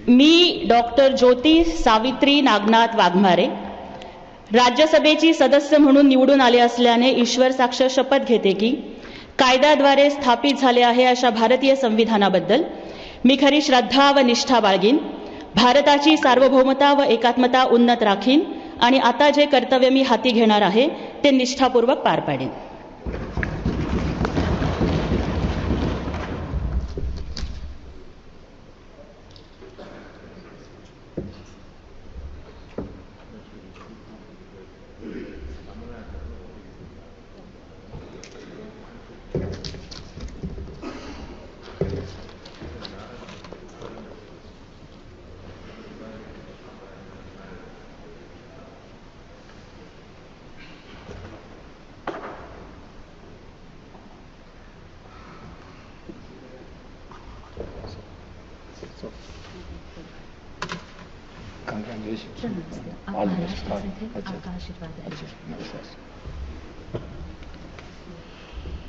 मी doctor ज्योती सावित्री नागनाथ वाघमारे राज्यसभेची सदस्य म्हणून निवडून आले असल्याने ईश्वर साक्ष शपथ घेते की कायद्याद्वारे स्थापित झाले आहे अशा भारतीय संविधानाबद्दल मी खरी श्रद्धा व निष्ठा बाळगीन, भारताची सार्वभौमता व एकात्मता उन्नत राखीन आणि आता जे कर्तव्य मी हाती घेणार आहे ते निष्ठापूर्वक पार पाडेन. Congratulations. All the best. आपका आशीर्वाद है.